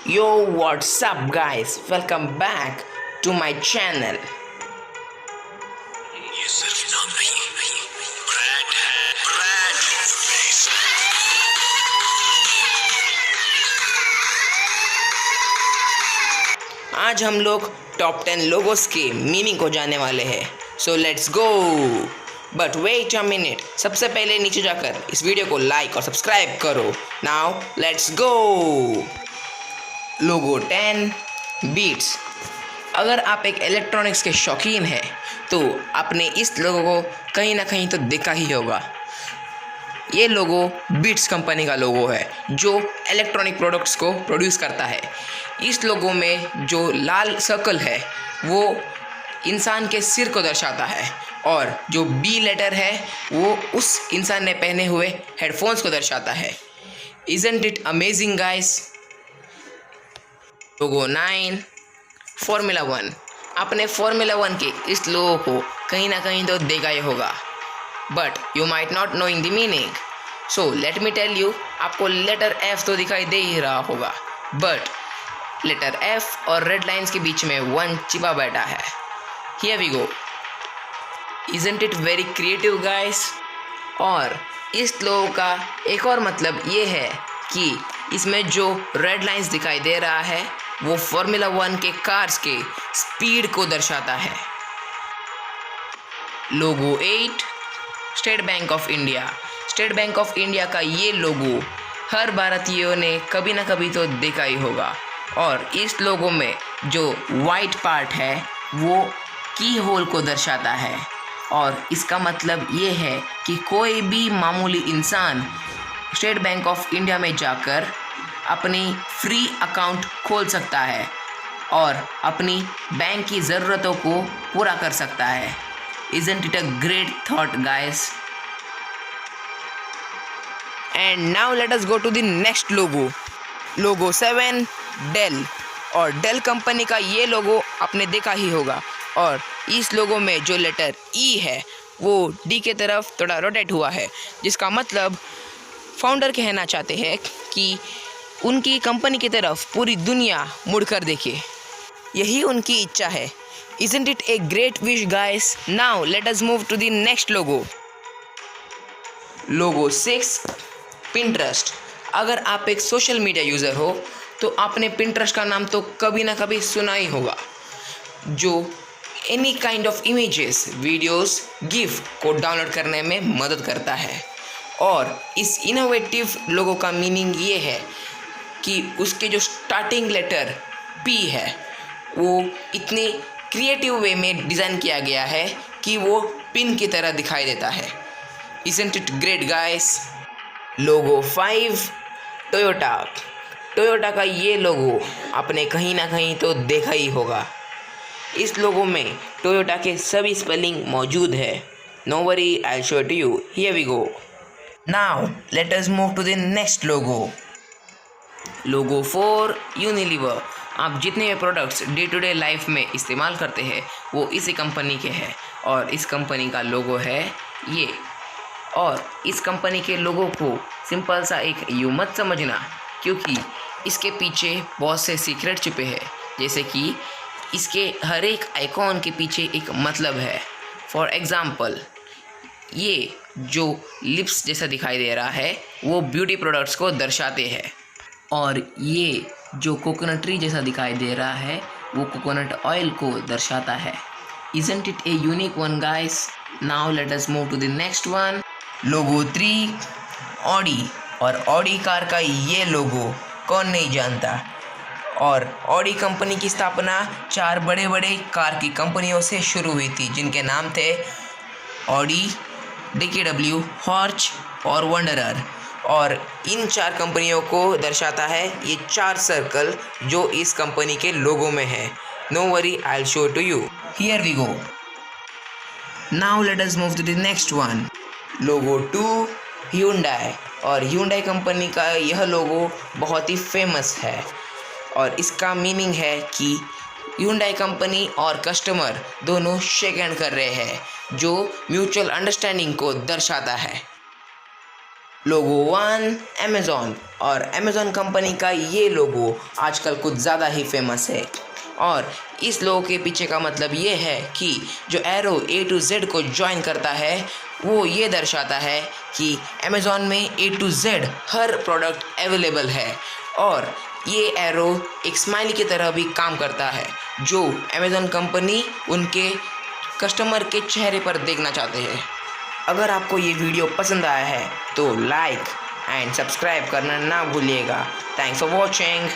Yo, what's up, guys? Welcome back to my channel. ये सिर्फ नाम नहीं, ब्रांड है, ब्रांड इन्फॉर्मेशन। आज हम लोग टॉप 10 लोगोस के मीनिंग को जानने वाले हैं। So let's go. But wait a minute, सबसे पहले नीचे जाकर इस वीडियो को लाइक और सब्सक्राइब करो। Now let's go. Logo 10 Beats. अगर आप एक इलेक्ट्रॉनिक्स के शौकीन हैं तो आपने इस लोगो को कहीं ना कहीं तो देखा ही होगा। ये लोगो बीट्स कंपनी का लोगो है जो इलेक्ट्रॉनिक प्रोडक्ट्स को प्रोड्यूस करता है। इस लोगो में जो लाल सर्कल है वो इंसान के सिर को दर्शाता है और जो बी लेटर है वो उस इंसान ने पहने हुए हेडफोन्स को दर्शाता है। Isn't it amazing guys? Logo 9 formula 1। आपने फॉर्मूला 1 के इस लोगो को कहीं ना कहीं तो देखा ही होगा, but you might not knowing the meaning. So let me tell you, आपको लेटर एफ तो दिखाई दे ही रहा होगा, बट लेटर एफ और रेड लाइन्स के बीच में 1 छिपा बैठा है। Here we go. Isn't it very creative guys? और इस लोगो का एक और मतलब ये है कि इसमें जो रेड लाइन्स दिखाई दे रहा है वो फॉर्मूला 1 के कार्स के स्पीड को दर्शाता है। लोगो 8 state bank of India. State bank of India का ये लोगो हर भारतीयों ने कभी ना कभी तो देखा ही होगा। और इस लोगो में जो वाइट पार्ट है वो की होल को दर्शाता है और इसका मतलब ये है कि कोई भी मामूली इंसान स्टेट बैंक ऑफ इंडिया में जाकर अपनी फ्री अकाउंट खोल सकता है और अपनी बैंक की ज़रूरतों को पूरा कर सकता है। Isn't it a great thought, guys? And now let us go to the next logo. Logo 7 Dell. और डेल कंपनी का ये लोगो आपने देखा ही होगा और इस लोगो में जो लेटर ई है वो डी के तरफ थोड़ा रोटेट हुआ है, जिसका मतलब फाउंडर कहना चाहते हैं कि उनकी कंपनी की तरफ पूरी दुनिया मुड़कर देखे। यही उनकी इच्छा है। Isn't it a great wish, guys? Now let us move to the next logo. Logo 6 Pinterest. अगर आप एक सोशल मीडिया यूज़र हो तो आपने पिंटरेस्ट का नाम तो कभी ना कभी सुना ही होगा, जो any kind of images, videos, GIF को डाउनलोड करने में मदद करता है। और इस इनोवेटिव लोगो का मीनिंग ये है कि उसके जो स्टार्टिंग लेटर पी है वो इतने क्रिएटिव वे में डिज़ाइन किया गया है कि वो पिन की तरह दिखाई देता है। Isn't it great, guys? Logo 5 Toyota. Toyota का ये लोगो आपने कहीं ना कहीं तो देखा ही होगा। इस लोगो में टोयोटा के सभी स्पेलिंग मौजूद है। No worry, I show to you. Here we go. Now let us move to the next logo. Logo 4 Unilever. आप जितने भी products day to day life में इस्तेमाल करते हैं वो इसी कंपनी के हैं और इस कंपनी का लोगो है ये। और इस कंपनी के लोगो को सिंपल सा एक यूँ मत समझना, क्योंकि इसके पीछे बहुत से सीक्रेट छुपे हैं। जैसे कि इसके हर एक आइकॉन के पीछे एक मतलब है। फॉर एग्ज़ाम्पल, ये जो लिप्स जैसा दिखाई दे रहा है वो ब्यूटी प्रोडक्ट्स को दर्शाते हैं और ये जो कोकोनट ट्री जैसा दिखाई दे रहा है वो कोकोनट ऑयल को दर्शाता है। Isn't it a unique one, guys? Now let us move to the next one. Logo 3 Audi. और ऑडी कार का ये लोगो कौन नहीं जानता। और ऑडी कंपनी की स्थापना 4 बड़े बड़े कार की कंपनियों से शुरू हुई थी, जिनके नाम थे ऑडी, DKW, हॉर्च और वंडरर। और इन 4 कंपनियों को दर्शाता है ये 4 सर्कल जो इस कंपनी के लोगो में है। No worry, I will show to you. Here we go. Now let us move to the next one. Logo 2 Hyundai। और Hyundai कंपनी का यह लोगो बहुत ही फेमस है और इसका मीनिंग है कि Hyundai कंपनी और कस्टमर दोनों शेक हैंड कर रहे हैं, जो म्यूचुअल अंडरस्टैंडिंग को दर्शाता है। लोगो 1 अमेज़ॉन। और अमेज़ॉन कंपनी का ये लोगो आजकल कुछ ज़्यादा ही फेमस है। और इस लोगो के पीछे का मतलब ये है कि जो एरो A to Z को ज्वाइन करता है वो ये दर्शाता है कि अमेज़ॉन में A to Z her product available है। और ये एरो एक स्माइली की तरह भी काम करता है जो अमेज़ॉन कंपनी उनके कस्टमर के चेहरे पर देखना चाहते हैं। अगर आपको ये वीडियो पसंद आया है तो लाइक एंड सब्सक्राइब करना ना भूलिएगा। Thanks for watching.